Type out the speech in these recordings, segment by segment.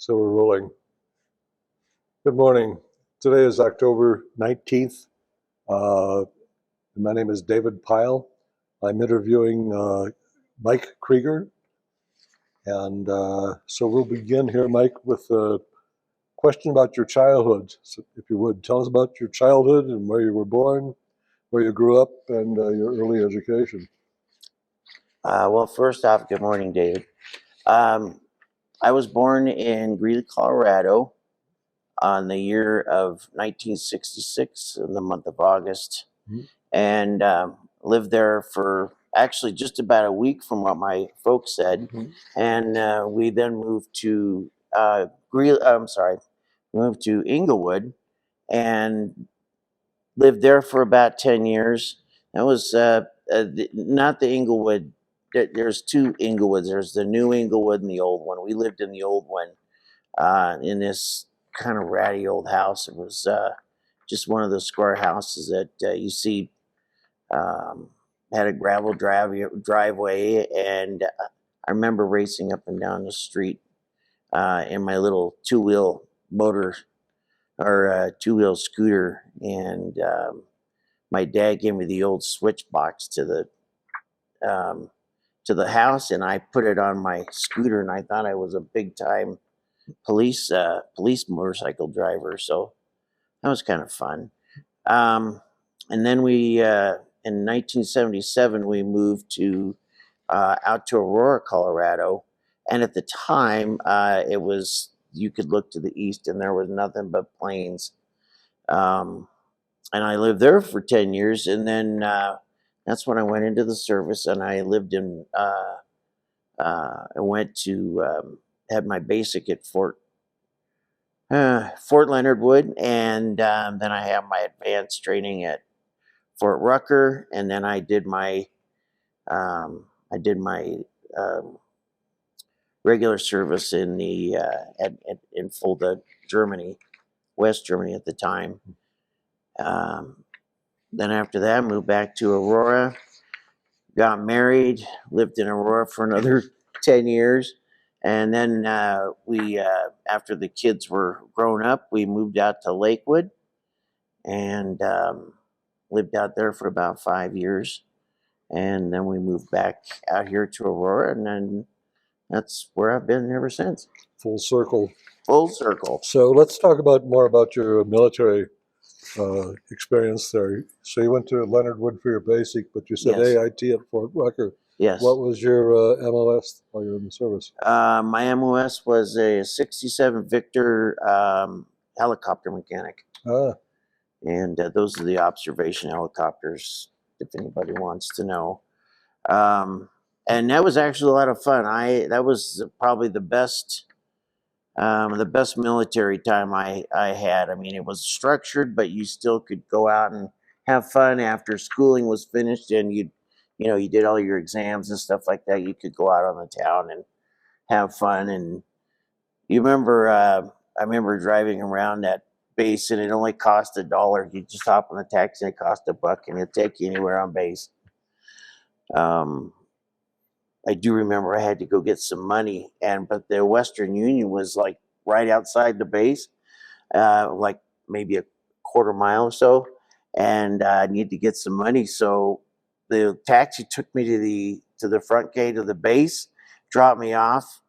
So we're rolling. Good morning. Today is October 19th. My name is David Pyle. I'm interviewing Mike Krieger. And so we'll begin here, Mike, with a question about your childhood. So if you would, tell us about your childhood and where you were born, where you grew up, and your early education. Well, first off, good morning, David. I was born in Greeley, Colorado on the year of 1966 in the month of August, and lived there for actually just about a week from what my folks said. And we then moved to moved to Inglewood and lived there for about 10 years. That was not the Inglewood. There's two Inglewoods. There's the new Inglewood and the old one. We lived in the old one in this kind of ratty old house. It was just one of those square houses that you see had a gravel driveway. And I remember racing up and down the street in my little two-wheel motor or two-wheel scooter. And my dad gave me the old switch box to the house, and I put it on my scooter, and I thought I was a big time police motorcycle driver. So that was kind of fun. And then we in 1977 we moved to out to Aurora, Colorado, and at the time it was, you could look to the east and there was nothing but plains. And I lived there for 10 years, and then that's when I went into the service, and I lived in, I went to, had my basic at Fort Leonard Wood, and then I had my advanced training at Fort Rucker, and then I did my, regular service in the, in Fulda, Germany, West Germany at the time. Then after that, I moved back to Aurora, got married, lived in Aurora for another 10 years. And then we, after the kids were grown up, we moved out to Lakewood and lived out there for about 5 years. And then we moved back out here to Aurora, and then that's where I've been ever since. Full circle. Full circle. So let's talk more about your military experience there. So you went to Leonard Wood for your basic, but you said Yes. AIT at Fort Rucker. Yes. What was your MOS while you were in the service? My MOS was a 67 Victor helicopter mechanic. And those are the observation helicopters, if anybody wants to know. And that was actually a lot of fun. That was probably the best military time I had. I mean, it was structured, but you still could go out and have fun after schooling was finished, and you did all your exams and stuff like that. You could go out on the town and have fun. And you remember, I remember driving around that base, and it only cost $1. You just hop on the taxi, and it cost $1, and it'd take you anywhere on base. I do remember I had to go get some money, but the Western Union was like right outside the base, like maybe a quarter mile or so, and I needed to get some money. So the taxi took me to the front gate of the base, dropped me off.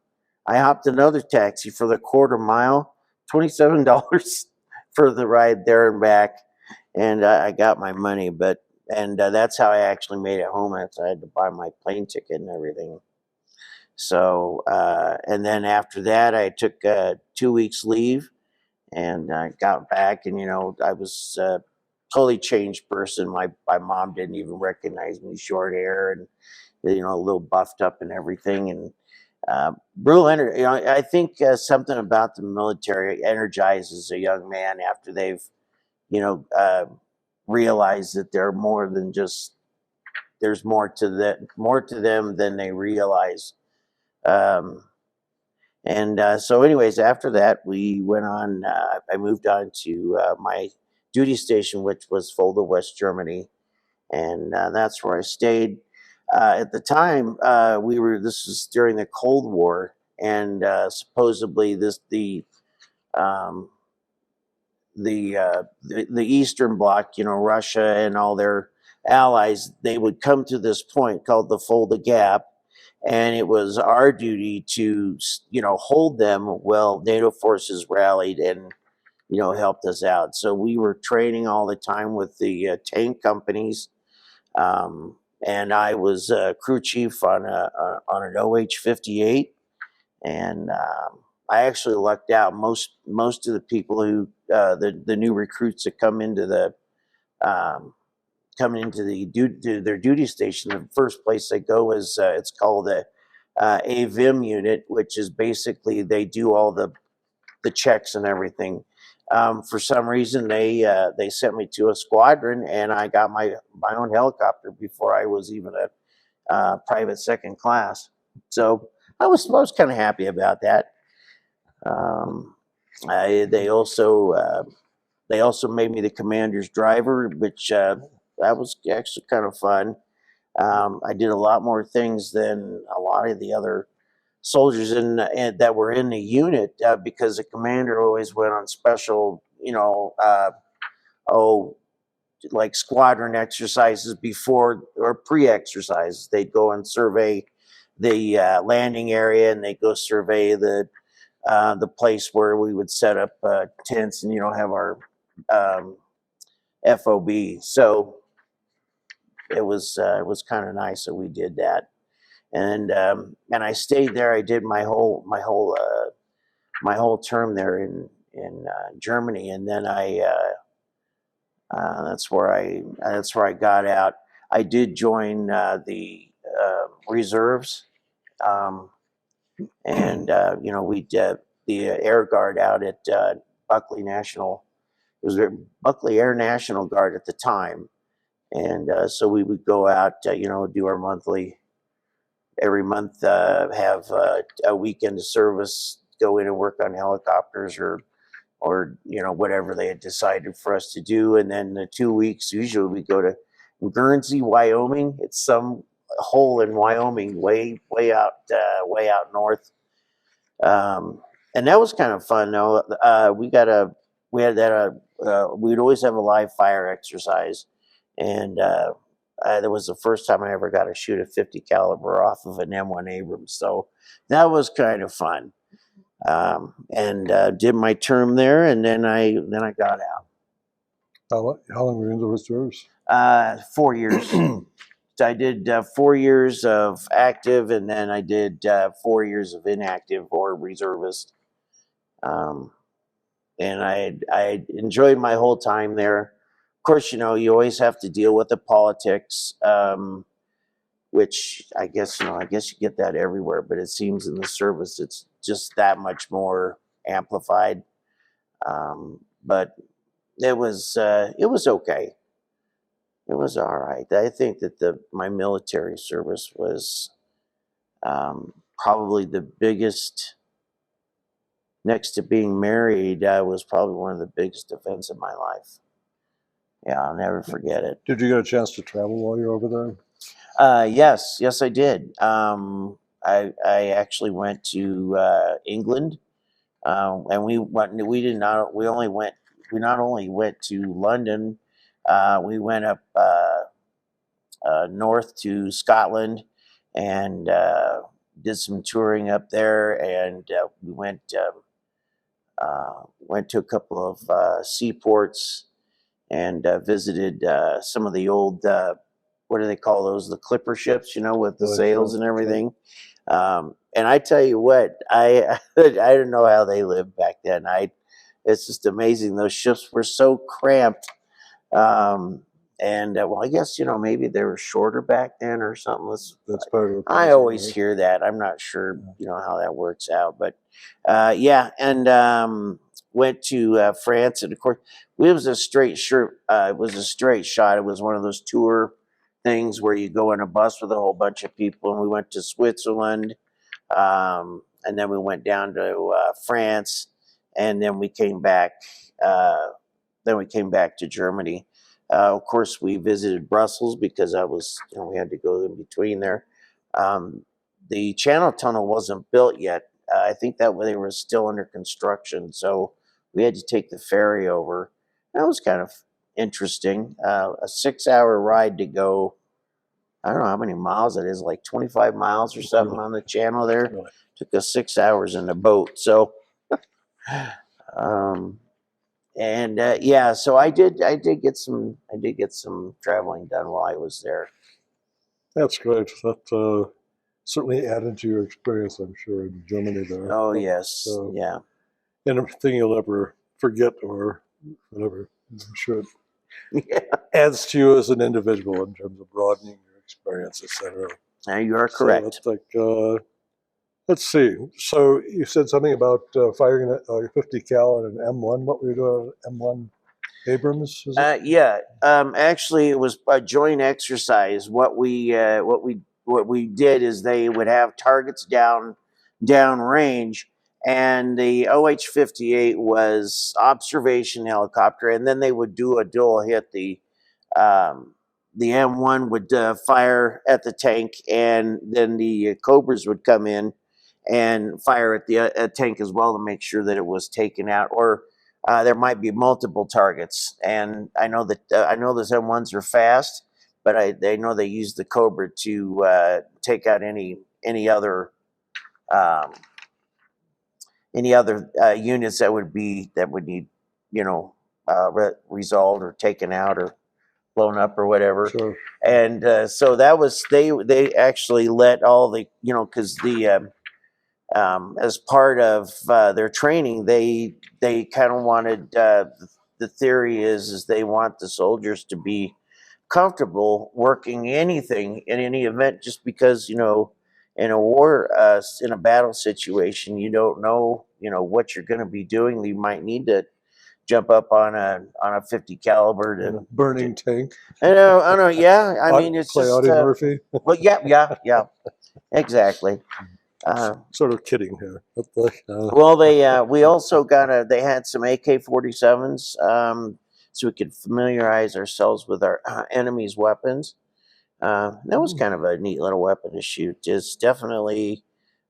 I hopped another taxi for the quarter mile, $27 for the ride there and back, and I got my money. And that's how I actually made it home. I had to buy my plane ticket and everything. So, and then after that, I took 2 weeks leave, and I got back, and I was a totally changed person. My mom didn't even recognize me, short hair and a little buffed up and everything. And brutal energy. I think something about the military energizes a young man after they've realize that they're more than just, there's more to them than they realize. So anyways, after that, we went on, I moved on to my duty station, which was Fulda, West Germany. And that's where I stayed. At the time, this was during the Cold War, and supposedly um, the Eastern Bloc, Russia and all their allies, they would come to this point called the Fulda Gap, and it was our duty to hold them while NATO forces rallied and helped us out. So we were training all the time with the tank companies, and I was crew chief on an OH-58, and I actually lucked out. Most of the people who the new recruits that come into their duty station, the first place they go is it's called a AVIM unit, which is basically they do all the checks and everything. For some reason, they sent me to a squadron, and I got my own helicopter before I was even a private second class. So I was kind of happy about that. They also made me the commander's driver, which that was actually kind of fun. I did a lot more things than a lot of the other soldiers that were in the unit, because the commander always went on special, like squadron exercises before or pre-exercises. They'd go and survey the landing area, and they'd go survey the place where we would set up tents and have our FOB. So it was kind of nice that we did that, and I stayed there. I did my whole term there in Germany, and then that's where I got out. I did join the reserves, and we did the Air Guard out at Buckley National. It was Buckley Air National Guard at the time, and so we would go out, do our every month, have a weekend of service, go in and work on helicopters or whatever they had decided for us to do. And then the 2 weeks, usually we go to Guernsey, Wyoming. It's some hole in Wyoming, way out north. And that was kind of fun though. We'd always have a live fire exercise, and that was the first time I ever got to shoot a 50 caliber off of an M1 Abrams. So that was kind of fun. And did my term there, and then I got out. How long were you in the reserves? 4 years. So I did 4 years of active, and then I did 4 years of inactive or reservist. And I enjoyed my whole time there. Of course, you always have to deal with the politics, which I guess you get that everywhere, but it seems in the service it's just that much more amplified. But it was okay. It was all right. I think that my military service was probably the biggest. Next to being married, was probably one of the biggest events in my life. Yeah, I'll never forget it. Did you get a chance to travel while you were over there? Yes, I did. I actually went to England, and we not only went to London, we went up north to Scotland, and did some touring up there, and we went to a couple of seaports, and visited some of the old, what do they call those? The clipper ships, with the sails and everything. And I tell you what, I didn't know how they lived back then. It's just amazing. Those ships were so cramped. And well, I guess maybe they were shorter back then or something. That's part of the I always hear that. I'm not sure, how that works out, but yeah. And went to France, and of course, it was a straight shot. It was a straight shot. It was one of those tour things where you go in a bus with a whole bunch of people, and we went to Switzerland, and then we went down to France, and then we came back. To Germany. Of course, we visited Brussels because we had to go in between there. The Channel Tunnel wasn't built yet I think that they were still under construction, so we had to take the ferry over. That was kind of interesting. A 6-hour ride to go. I don't know how many miles it is, like 25 miles or something on the channel there. Really. Took us 6 hours in the boat. So, yeah, so I did get some traveling done while I was there. That's great. That certainly added to your experience, I'm sure, in Germany there. Oh yes, So, yeah. and a thing you'll never forget or whatever, I'm sure it Yeah. adds to you as an individual in terms of broadening your experience, etc. Now you are So correct. it's like, let's see. So you said something about firing a 50 cal and an M1. What were you doing? M1 Abrams? Is it? Yeah. Actually, it was a joint exercise. What we did is they would have targets down range, and the OH-58 was observation helicopter, and then they would do a dual hit. The M1 would fire at the tank, and then the Cobras would come in and fire at the tank as well to make sure that it was taken out, or there might be multiple targets. And I know that those M1s are fast, but I know they use the Cobra to take out any other um, units that would need resolved or taken out or blown up or whatever. Sure. And so that was they actually let all the because the as part of their training, they kind of wanted the theory is they want the soldiers to be comfortable working anything in any event, just because in a war, in a battle situation, you don't know what you're going to be doing. You might need to jump up on a 50 caliber And a to burning tank. I know, yeah. I mean, it's play just Audie Murphy. well, yeah, exactly. Sort of kidding here. But like, Well, we also they had some AK-47s, so we could familiarize ourselves with our enemy's weapons. That was kind of a neat little weapon to shoot. It's definitely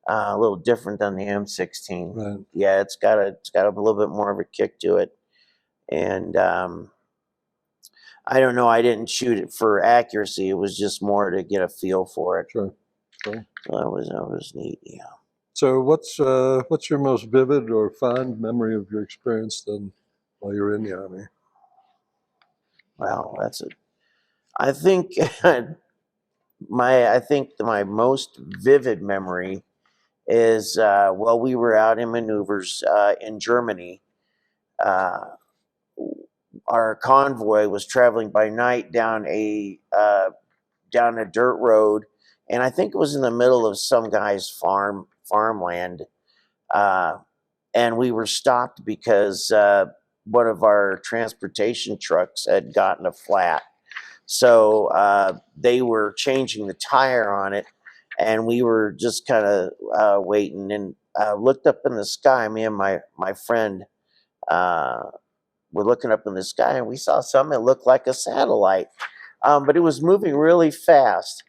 a little different than the M16. right. Yeah, it's got a little bit more of a kick to it, and I don't know. I didn't shoot it for accuracy. It was just more to get a feel for it. Sure. So that was neat. Yeah. So what's your most vivid or fond memory of your experience then while you're in the Army? Well, that's it. I think my most vivid memory is while we were out in maneuvers in Germany. Our convoy was traveling by night down a dirt road, and I think it was in the middle of some guy's farmland. And we were stopped because one of our transportation trucks had gotten a flat. So they were changing the tire on it, and we were just kind of waiting, and looked up in the sky. Me and my friend were looking up in the sky, and we saw something that looked like a satellite, but it was moving really fast.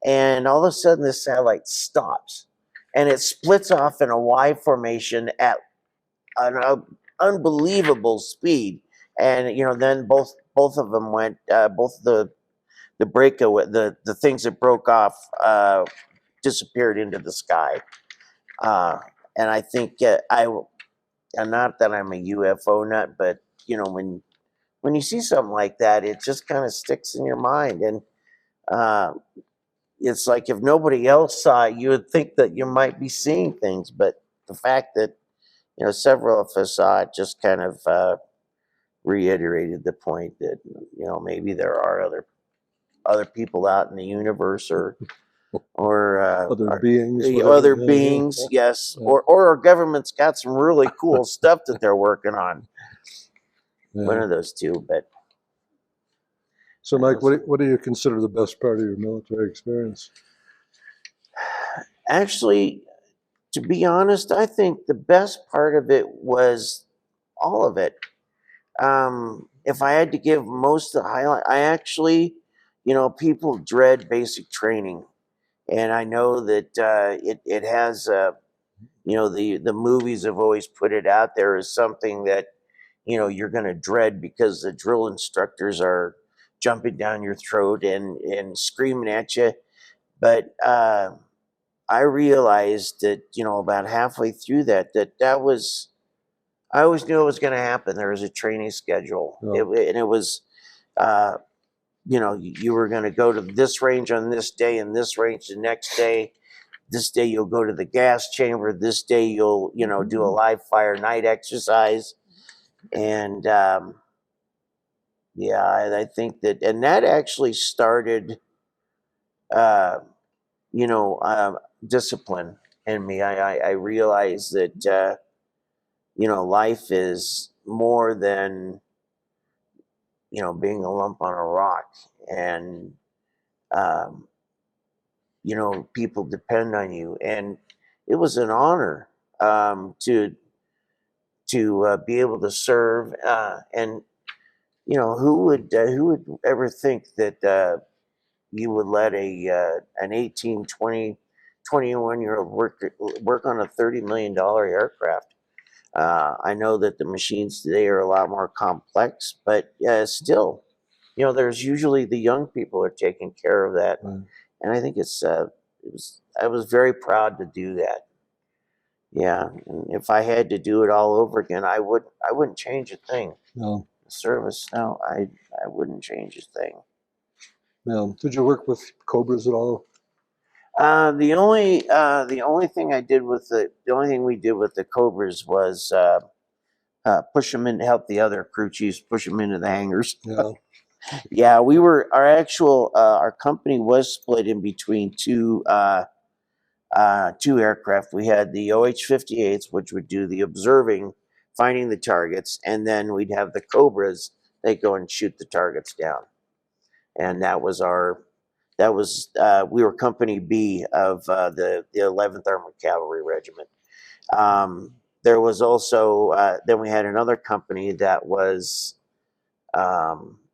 And all of a sudden, this satellite stops, and it splits off in a Y formation at an unbelievable speed. And then both of them went. Both the the things that broke off disappeared into the sky. And I think and not that I'm a UFO nut, but when you see something like that, it just kind of sticks in your mind. And it's like if nobody else saw it, you would think that you might be seeing things. But the fact that several of us saw it just kind of reiterated the point that maybe there are other people out in the universe, or Other beings. other beings, yes, Yeah. or our government's got some really cool stuff that they're working on. Yeah. One of those two. But So, Mike, what do you consider the best part of your military experience? actually, to be honest, I think the best part of it was all of it. If I had to give most of the highlight, I actually, people dread basic training, and I know that it has the movies have always put it out there as something that, you're going to dread because the drill instructors are jumping down your throat and screaming at you. But I realized that, about halfway through that was, I always knew it was going to happen. There was a training schedule. Oh. And it was, you were going to go to this range on this day and this range the next day. This day you'll go to the gas chamber. This day you'll, do a live fire night exercise. And I think that, and that actually started, discipline in me. I realized that, life is more than, being a lump on a rock. And, people depend on you. And it was an honor to be able to serve. And, who would ever think that you would let an 18, 20, 21-year-old work on a $30 million aircraft? I know that the machines today are a lot more complex, but still, there's usually the young people are taking care of that. Right. And I think I was very proud to do that. Yeah. And if I had to do it all over again, I wouldn't change a thing. No. Service, no, I wouldn't change a thing. No. Did you work with Cobras at all? The only thing we did with the Cobras was push them in, help the other crew chiefs push them into the hangars. Yeah. Yeah, our company was split in between two aircraft. We had the OH-58s, which would do the observing, finding the targets, and then we'd have the Cobras. They go and shoot the targets down. And we were Company B of the 11th Armored Cavalry Regiment. There was also then we had another company that was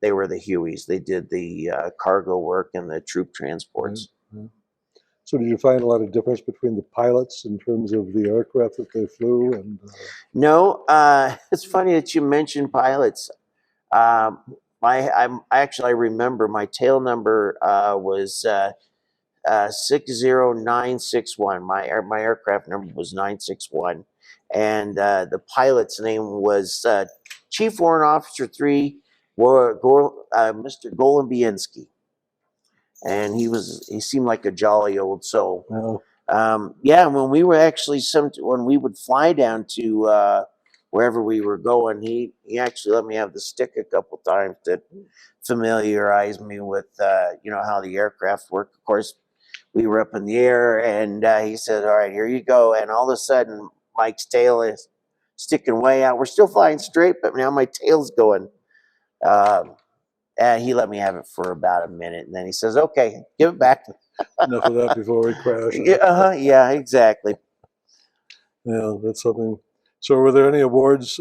they were the Hueys. They did the cargo work and the troop transports. Mm-hmm. So did you find a lot of difference between the pilots in terms of the aircraft that they flew? And no, it's funny that you mentioned pilots. I remember my tail number was 60961. My aircraft number was 961, and the pilot's name was Chief Warrant Officer 3, Mr. Golombiensky. And he seemed like a jolly old soul. well, When we were actually when we would fly down to wherever we were going, he actually let me have the stick a couple times to familiarize me with how the aircraft work. Of course, we were up in the air, and he said, "All right, here you go." And all of a sudden, Mike's tail is sticking way out. We're still flying straight, but now my tail's going. And he let me have it for about a minute, and then he says, "Okay, give it back." enough of that before we crash. Yeah, exactly. Yeah, that's something. So were there any awards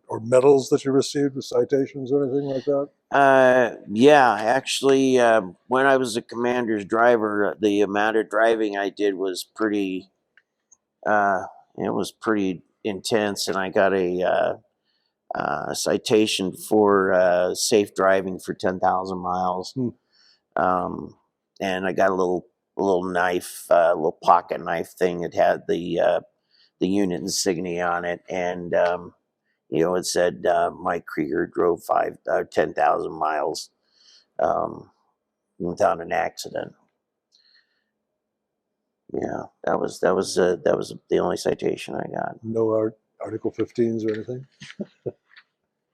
or medals that you received with citations or anything like that? Actually, when I was a commander's driver, the amount of driving I did was pretty intense, and I got a citation for safe driving for 10,000 miles. And I got a little knife, a little pocket knife thing that had the unit insignia on it, and it said Mike Krieger drove 10,000 miles without an accident. Yeah, that was the only citation I got. No Article 15s or anything?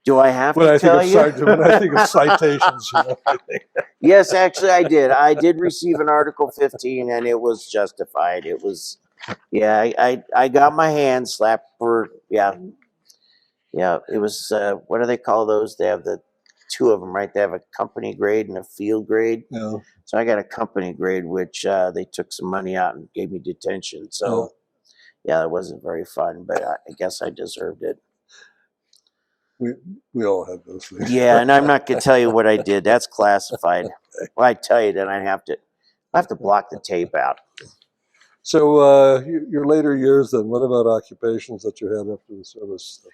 Do I have to tell you? When I think of citations, I think. Yes, actually, I did. I did receive an Article 15, and it was justified. It was, I got my hand slapped for, it was, what do they call those? They have the two of them, right? They have a company grade and a field grade. Yeah. So I got a company grade, which they took some money out and gave me detention. So, it wasn't very fun, but I guess I deserved it. We all have those things. Yeah, and I'm not going to tell you what I did. That's classified. Well, I tell you, then I have to block the tape out. So your later years then, what about occupations that you had after the service?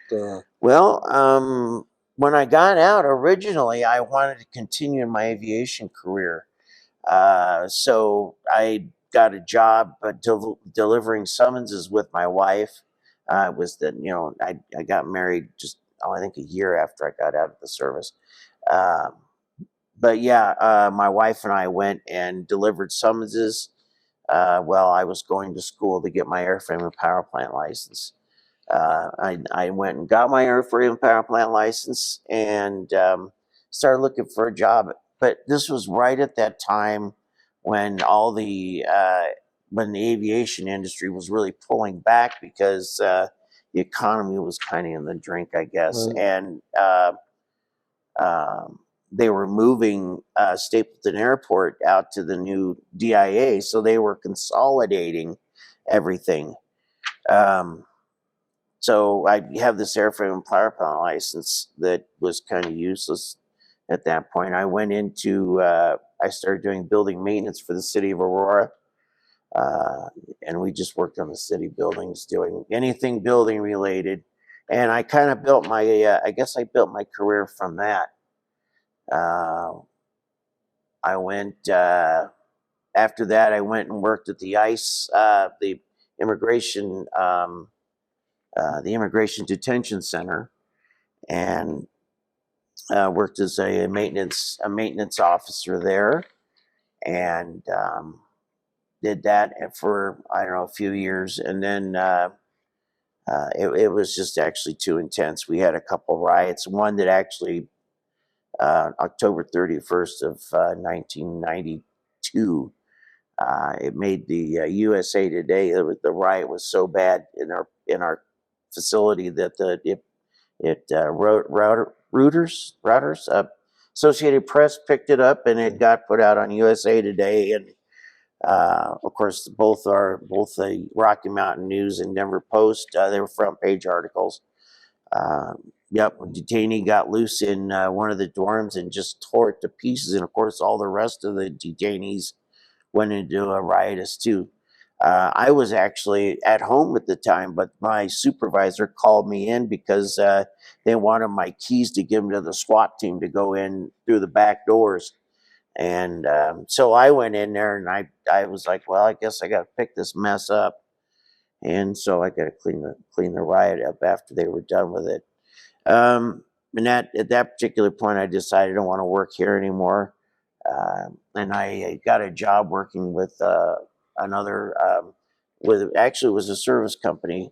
Well, when I got out originally, I wanted to continue in my aviation career. So I got a job delivering summonses with my wife. It was that, I got married just, I think a year after I got out of the service. Um, but yeah, my wife and I went and delivered summonses while I was going to school to get my airframe and power plant license. I went and got my airframe and power plant license and started looking for a job. But this was right at that time when when the aviation industry was really pulling back because the economy was kind of in the drink, I guess, Right. and um, they were moving Stapleton Airport out to the new DIA, so they were consolidating everything. So I have this airframe and power plant license that was kind of useless at that point. I went into, I started doing building maintenance for the city of Aurora. And we just worked on the city buildings, doing anything building related. And I kind of built I guess I built my career from that. I went, after that, I went and worked at the ICE, the immigration, the Immigration Detention Center, and worked as a maintenance officer there, and did that for, I don't know, a few years, and then it was just actually too intense. We had a couple riots. One that actually October 31st of 1992. It made the USA Today. The riot was so bad in our facility that Reuters, Associated Press picked it up, and it got put out on USA Today, and of course both the Rocky Mountain News and Denver Post. They were front page articles. Yep, a detainee got loose in one of the dorms and just tore it to pieces, and of course all the rest of the detainees went into a riotous too. I was actually at home at the time, but my supervisor called me in because they wanted my keys to give them to the SWAT team to go in through the back doors. And so I went in there, and I was like, well, I guess I got to pick this mess up. And so I got to clean the riot up after they were done with it. And at that particular point, I decided I don't want to work here anymore. And I got a job working with another, actually was a service company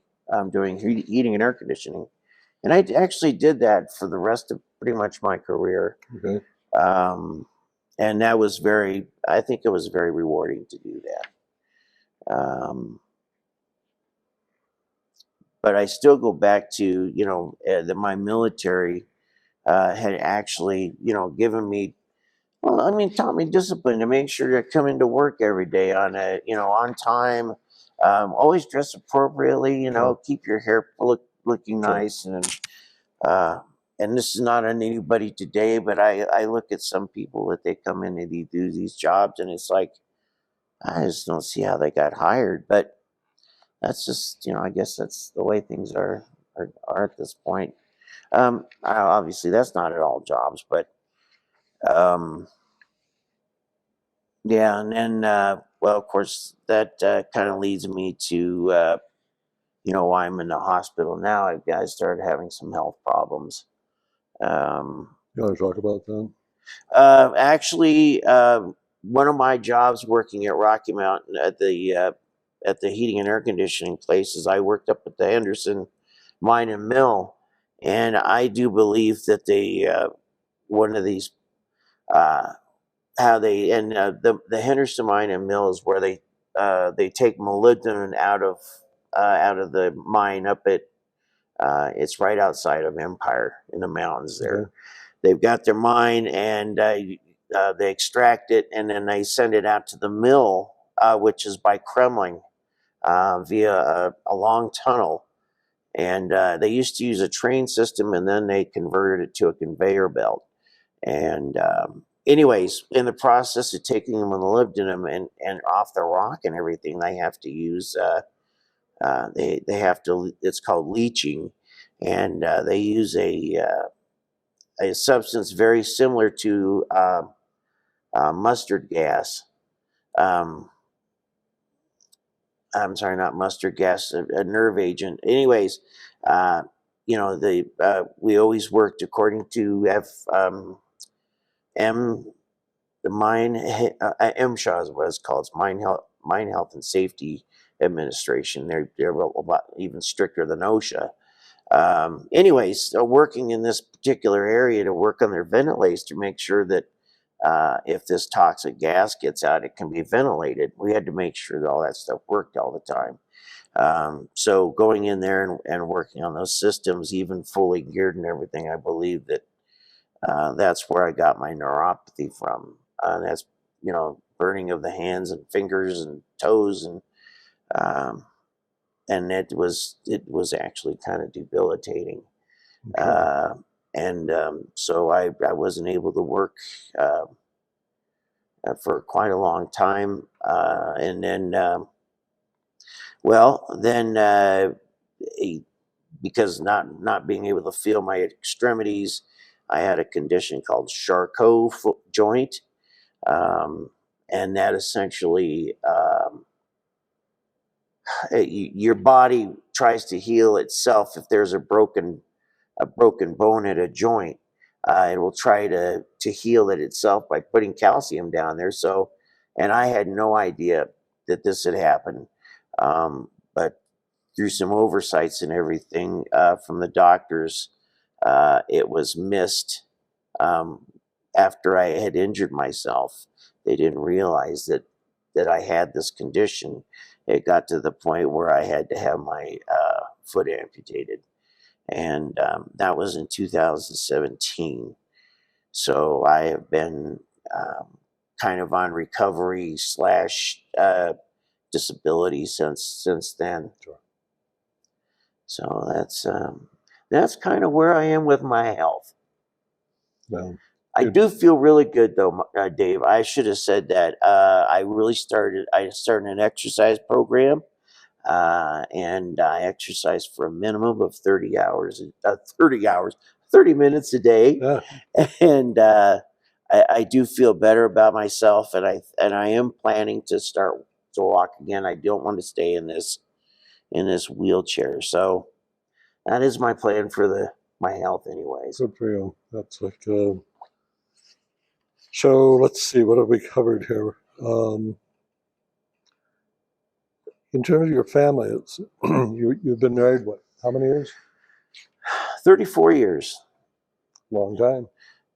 doing heating and air conditioning. And I actually did that for the rest of pretty much my career. Okay. And that was I think it was very rewarding to do that. But I still go back to, that my military had actually, given me, well, I mean, taught me discipline to make sure to come into work every day on time. Always dress appropriately, keep your hair looking nice. And this is not on anybody today, but I look at some people that they come in and they do these jobs, and it's like, I just don't see how they got hired. But that's just, I guess that's the way things are at this point. Obviously, that's not at all jobs, but yeah. And then, well, of course, that kind of leads me to, why I'm in the hospital now. I started having some health problems. You want to talk about that? Actually, one of my jobs working at Rocky Mountain at the heating and air conditioning places, I worked up at the Henderson Mine and Mill, and I do believe that one of these how they and the Henderson Mine and Mill is where they take molybdenum out of the mine up at it's right outside of Empire in the mountains there. Okay. They've got their mine, and they extract it, and then they send it out to the mill, which is by Kremling, via a long tunnel. And they used to use a train system, and then they converted it to a conveyor belt. And anyways, in the process of taking the molybdenum and off the rock and everything, they have to use they have to. It's called leaching, and they use a substance very similar to mustard gas. Um, I'm sorry, not mustard gas, a nerve agent. Anyways, you know, we always worked according to M the MSHA is what it's called. It's Mine Health and Safety Administration. They're a lot even stricter than OSHA. Anyways, working in this particular area to work on their ventilators to make sure that if this toxic gas gets out, it can be ventilated. We had to make sure that all that stuff worked all the time. So going in there and working on those systems, even fully geared and everything, I believe that that's where I got my neuropathy from. That's, you know, burning of the hands and fingers and toes, and it was actually kind of debilitating. Okay. So I wasn't able to work for quite a long time, and then because not being able to feel my extremities, I had a condition called Charcot joint, and that essentially your body tries to heal itself. If there's a broken bone at a joint, it will try to heal it itself by putting calcium down there. So, and I had no idea that this had happened, but through some oversights and everything from the doctors, it was missed. After I had injured myself, they didn't realize that I had this condition. It got to the point where I had to have my foot amputated, and that was in 2017. So I have been kind of on recovery / disability since then. Sure. So that's kind of where I am with my health. Well, I do feel really good though, Dave. I should have said that. I started an exercise program, and I exercise for a minimum of 30 hours, 30 minutes a day. yeah. And I do feel better about myself, and I am planning to start to walk again. I don't want to stay in this wheelchair. So that is my plan for my health anyways. Good for you. That's like, so let's see, what have we covered here? In terms of your family, it's, you've been married, what, how many years? 34 years. Long time.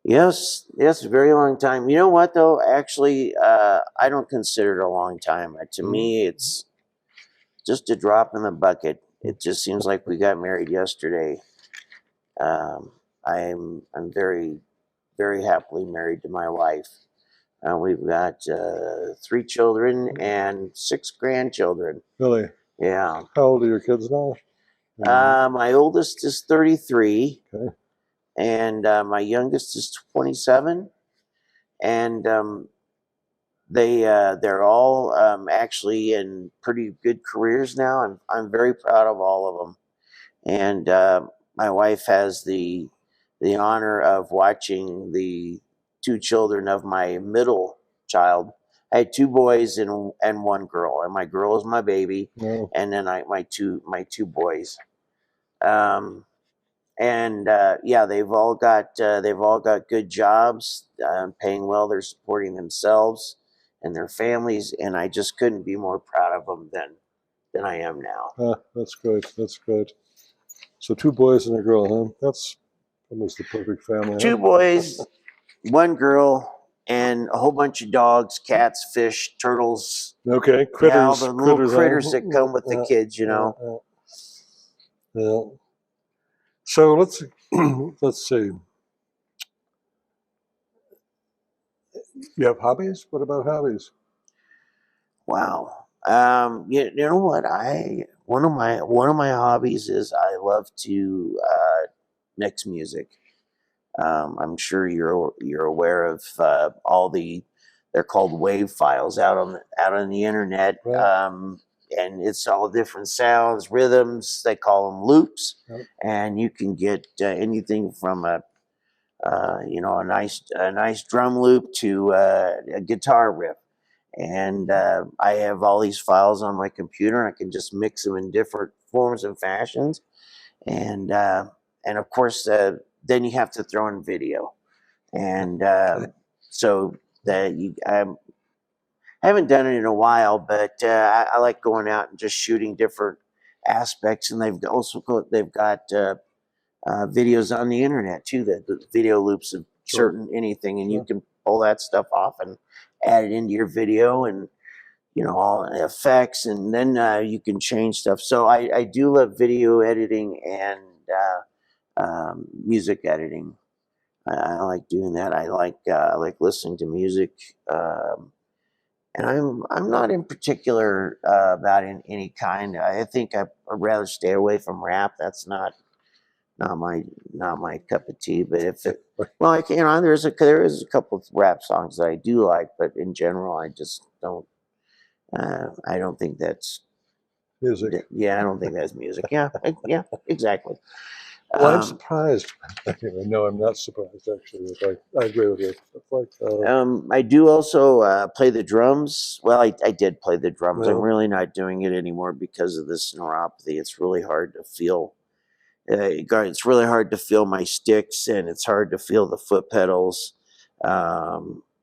Yes, very long time. You know what though? Actually, I don't consider it a long time. To me, it's just a drop in the bucket. It just seems like we got married yesterday. I'm very, very happily married to my wife. We've got 3 children and 6 grandchildren. Really? Yeah. How old are your kids now? My oldest is 33. Okay. And my youngest is 27. And they're all actually in pretty good careers now. I'm very proud of all of them. And my wife has the honor of watching the 2 children of my middle child. I had 2 boys and 1 girl, and my girl is my baby, No. and then my two boys. And yeah, they've all got good jobs, paying well. They're supporting themselves and their families, and I just couldn't be more proud of them than I am now. That's good. That's good. So 2 boys and a girl, huh? That's almost the perfect family. 2 boys, 1 girl, and a whole bunch of dogs, cats, fish, turtles. Okay, critters. Yeah, all the little critters that come with the kids, you know. Yeah. So let's see. You have hobbies? What about hobbies? Wow. You know what? One of my hobbies is I love to mix music. I'm sure you're aware of all they're called wave files out on the internet. Right. And it's all different sounds, rhythms. They call them loops, Yep. and you can get anything from a nice drum loop to a guitar riff. And I have all these files on my computer. I can just mix them in different forms and fashions, and of course, then you have to throw in video, and so that I haven't done it in a while, but I like going out and just shooting different aspects. And they've got videos on the internet too, the video loops of Sure. certain anything, and you Sure. can pull that stuff off and add it into your video, and all effects, and then you can change stuff. So I do love video editing and music editing. I like doing that. I like listening to music. And I'm not in particular about any kind. I think I'd rather stay away from rap. That's not my cup of tea. But if it, well, there is a couple of rap songs that I do like, but in general, I just don't. I don't think that's Music. Yeah, I don't think that's music. Yeah, yeah, exactly. Well, I'm surprised. No, I'm not surprised, actually. It's like, I agree with you. It's like, I do also play the drums. Well, I did play the drums. I'm well, really not doing it anymore because of this neuropathy. It's really hard to feel. It's really hard to feel my sticks, and it's hard to feel the foot pedals.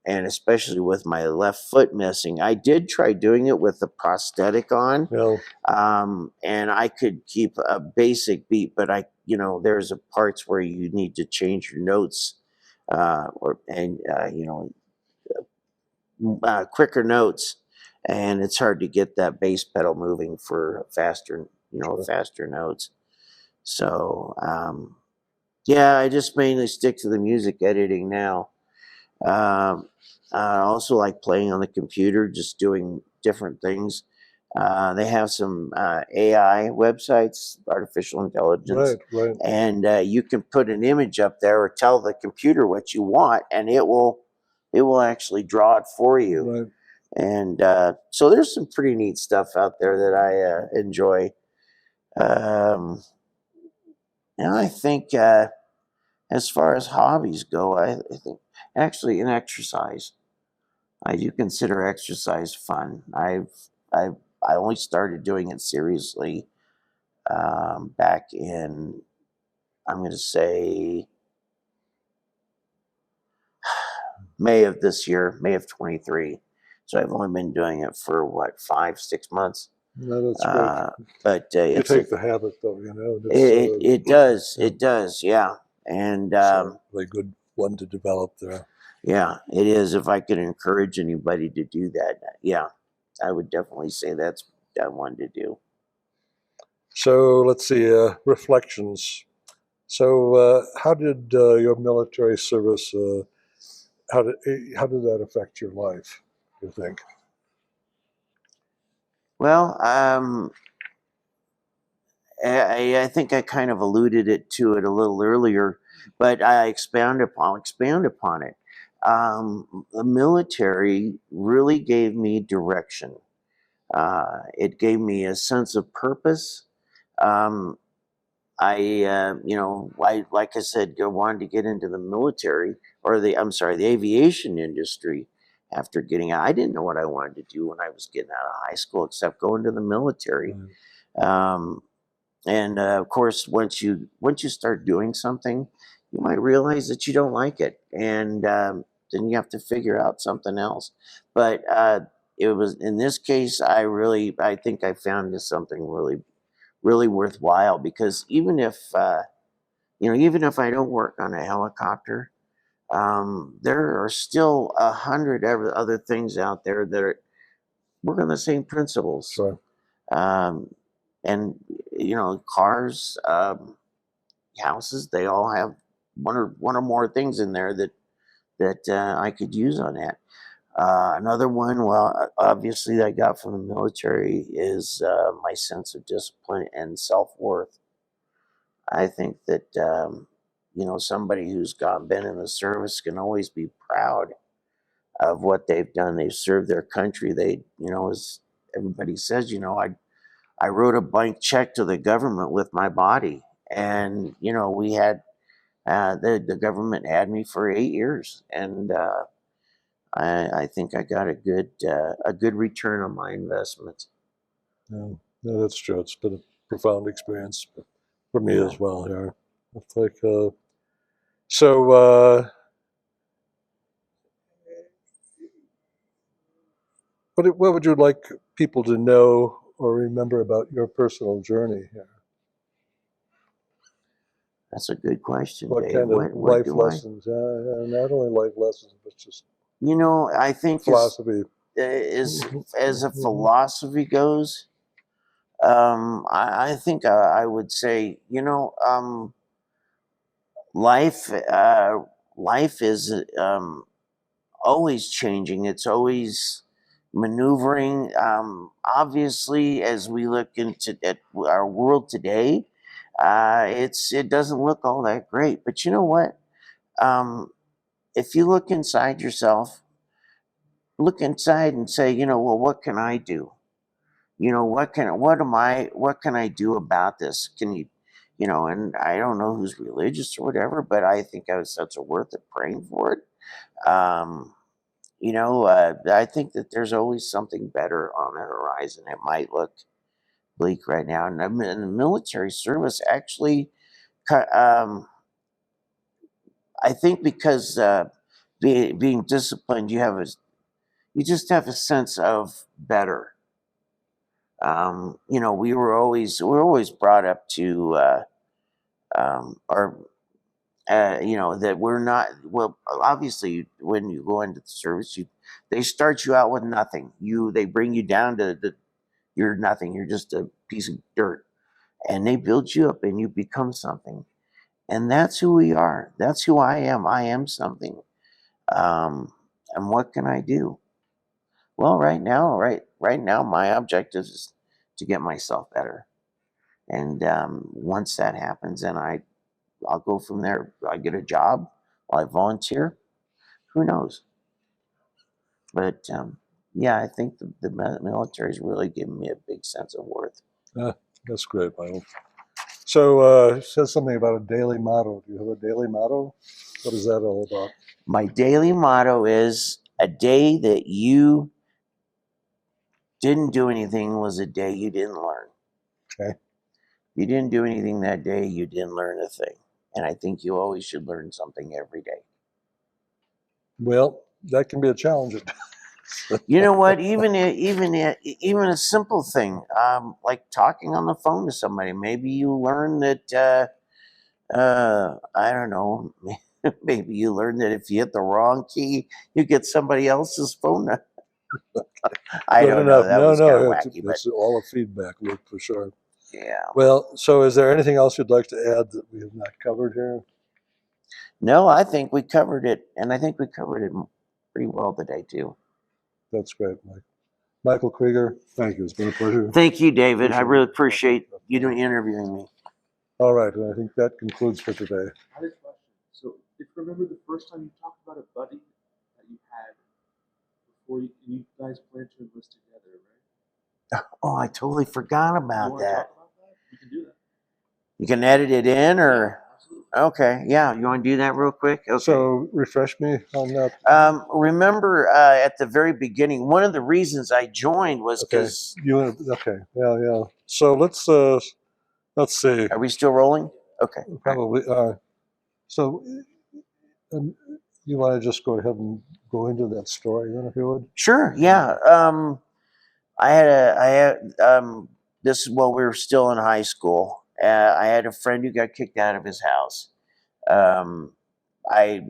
And especially with my left foot missing, I did try doing it with the prosthetic on. well, And I could keep a basic beat, but there's a parts where you need to change your notes, quicker notes, and it's hard to get that bass pedal moving for faster notes. So, yeah, I just mainly stick to the music editing now. I also like playing on the computer, just doing different things. They have some AI websites, artificial intelligence, right. and you can put an image up there or tell the computer what you want, and it will actually draw it for you. Right. And so there's some pretty neat stuff out there that I enjoy. And I think as far as hobbies go, I think actually in exercise, I do consider exercise fun. I only started doing it seriously back in, I'm going to say, May of this year, May of 23. So I've only been doing it for 5-6 months. No, that's great. But You it's take the habit, though, it does, it does, yeah. And really good one to develop there. yeah, it is. If I could encourage anybody to do that, yeah, I would definitely say that's one to do. So let's see, reflections. So how did your military service, how did that affect your life, do you think? Well, I think I kind of alluded to it a little earlier, but I expand upon it. The military really gave me direction. It gave me a sense of purpose. Um, I like I said, wanted to get into the military or the aviation industry after getting out. I didn't know what I wanted to do when I was getting out of high school except go into the military. Um, and of course, once you start doing something, you might realize that you don't like it, and then you have to figure out something else. But it was in this case, I think I found something really worthwhile, because even if I don't work on a helicopter, there are still 100 other things out there that work on the same principles. Sure. And cars, houses, they all have one or more things in there that I could use on that. Another one, well, obviously, that I got from the military is my sense of discipline and self-worth. I think that somebody who's been in the service can always be proud of what they've done. They've served their country. As everybody says, I wrote a blank check to the government with my body, and we had the government had me for 8 years, and I think I got a good return on my investment. No, no, that's true. It's been a profound experience for me Yeah. as well here. It's like, so, what would you like people to know or remember about your personal journey here? That's a good question, What Dave. kind of What life do I? lessons? Not only life lessons, but just I think philosophy. as a philosophy goes, I think I would say, life is always changing. It's always maneuvering. Obviously, as we look at our world today, it doesn't look all that great. But you know what? If you look inside yourself, look inside and say, well, what can I do? What can I do about this? Can you, and I don't know who's religious or whatever, but I think I was such a worth it praying for it. I think that there's always something better on the horizon. It might look bleak right now, and I'm in the military service actually. I think because being disciplined, you just have a sense of better. We were always brought up to, or that we're not. Well, obviously, when you go into the service, they start you out with nothing. They bring you down to you're nothing. You're just a piece of dirt, and they build you up, and you become something. And that's who we are. That's who I am. I am something. And what can I do? Well, right now, my objective is to get myself better. And once that happens, then I'll go from there. I get a job, I volunteer. Who knows? But yeah, I think the military has really given me a big sense of worth. That's great, Michael. So, it says something about a daily motto. Do you have a daily motto? What is that all about? My daily motto is a day that you didn't do anything was a day you didn't learn. Okay. You didn't do anything that day, you didn't learn a thing. And I think you always should learn something every day. Well, that can be a challenge. You know what? Even a simple thing, like talking on the phone to somebody. Maybe you learn that. I don't know. Maybe you learn that if you hit the wrong key, you get somebody else's phone number. I Good don't know. enough. That No, was kind of no, wacky, but it's all a feedback loop for sure. yeah. Well, so is there anything else you'd like to add that we have not covered here? No, I think we covered it, and I think we covered it pretty well today too. That's great, Mike. Michael Krieger, thank you. It's been a pleasure. Thank you, David. I Appreciate really it. appreciate you interviewing me. All right, and I think that concludes for today. I had a question. So, if you remember the first time you talked about a buddy that you had before you guys planned to enlist together, right? Oh, I totally forgot You about want to that. talk about that? You can do that. You can edit it in, Yeah, or absolutely. okay, yeah. You want to do that real quick? Okay. So refresh me on that. Remember at the very beginning, one of the reasons I joined was Okay. because. Okay. Yeah. So let's see. Are we still rolling? Okay. Probably. So you want to just go ahead and go into that story then, if you would? Sure. Yeah. I had this is while we were still in high school. I had a friend who got kicked out of his house. Um, I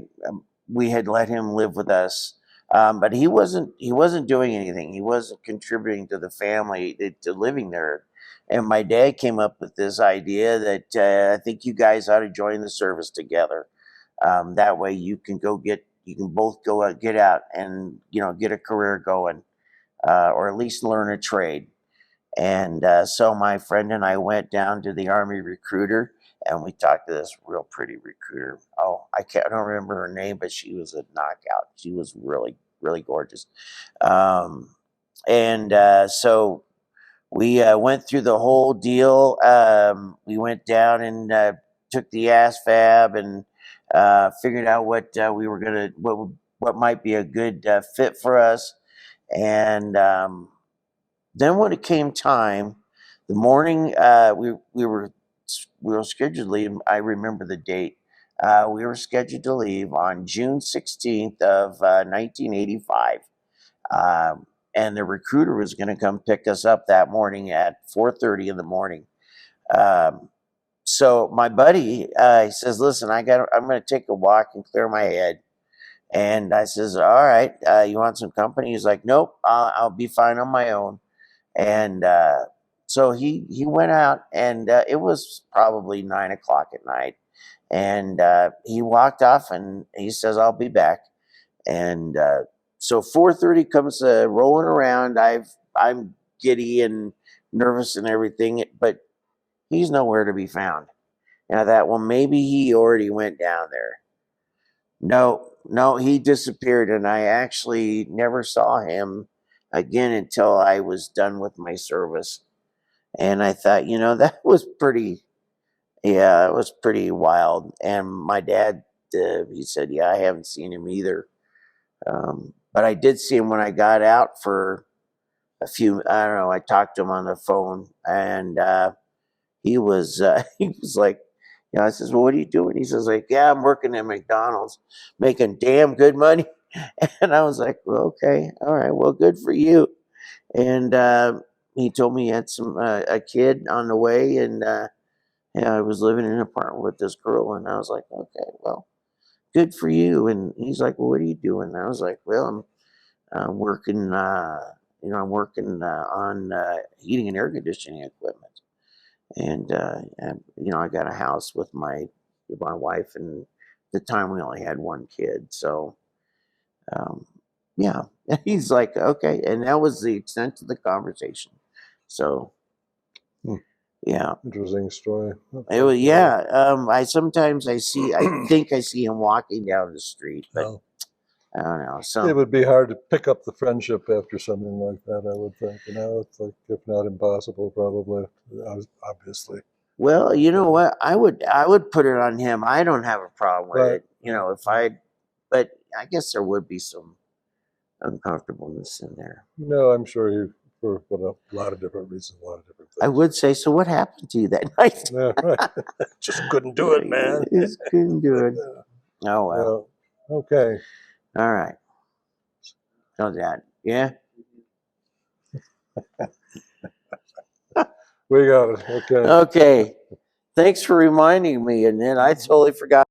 we had let him live with us, but he wasn't doing anything. He wasn't contributing to the family to living there. And my dad came up with this idea that I think you guys ought to join the service together. That way you can both go out, get out, and get a career going, or at least learn a trade. And so my friend and I went down to the Army recruiter, and we talked to this real pretty recruiter. Oh, I don't remember her name, but she was a knockout. She was really, really gorgeous. So we went through the whole deal. We went down and took the ASVAB and figured out what we were gonna, what might be a good fit for us. And then when it came time, the morning we were scheduled to leave. I remember the date. We were scheduled to leave on June 16th of 1985. And the recruiter was going to come pick us up that morning at 4:30 in the morning. So my buddy, he says, "Listen, I'm going to take a walk and clear my head." And I says, "All right, you want some company?" He's like, "Nope, I'll be fine on my own." And so he went out, and it was probably 9 o'clock at night. And he walked off, and he says, "I'll be back." And so 4:30 comes rolling around. I'm giddy and nervous and everything, but he's nowhere to be found. And I thought, well, maybe he already went down there. No, he disappeared, and I actually never saw him again until I was done with my service. And I thought, that was pretty, yeah, it was pretty wild. And my dad, he said, yeah, I haven't seen him either. But I did see him when I got out for a few, I don't know, I talked to him on the phone, and he was like, I says, well, what are you doing? He says, like, yeah, I'm working at McDonald's, making damn good money. And I was like, well, okay, all right, well, good for you. And he told me he had a kid on the way, and I was living in an apartment with this girl, and I was like, okay, well, good for you. And he's like, well, what are you doing? And I was like, well, I'm working, I'm working on heating and air conditioning equipment. And I got a house with my wife, and at the time we only had one kid. So, yeah. And he's like, okay. And that was the extent of the conversation. So, yeah. Interesting story. It was, yeah. I think I see him walking down the street, but No. I don't know. So It would be hard to pick up the friendship after something like that, I would think. It's like, if not impossible, probably, obviously. well, you know what? I would put it on him. I don't have a problem with Right. it. But I guess there would be some uncomfortableness in there. No, I'm sure he, for a lot of different reasons, a lot of different things. I would say, so what happened to you that night? Yeah, right. Just couldn't do it, man. Just couldn't do it. Yeah. Oh, well. Okay. All right. So that, yeah? We got it. Okay. Okay. Thanks for reminding me, and then I totally forgot.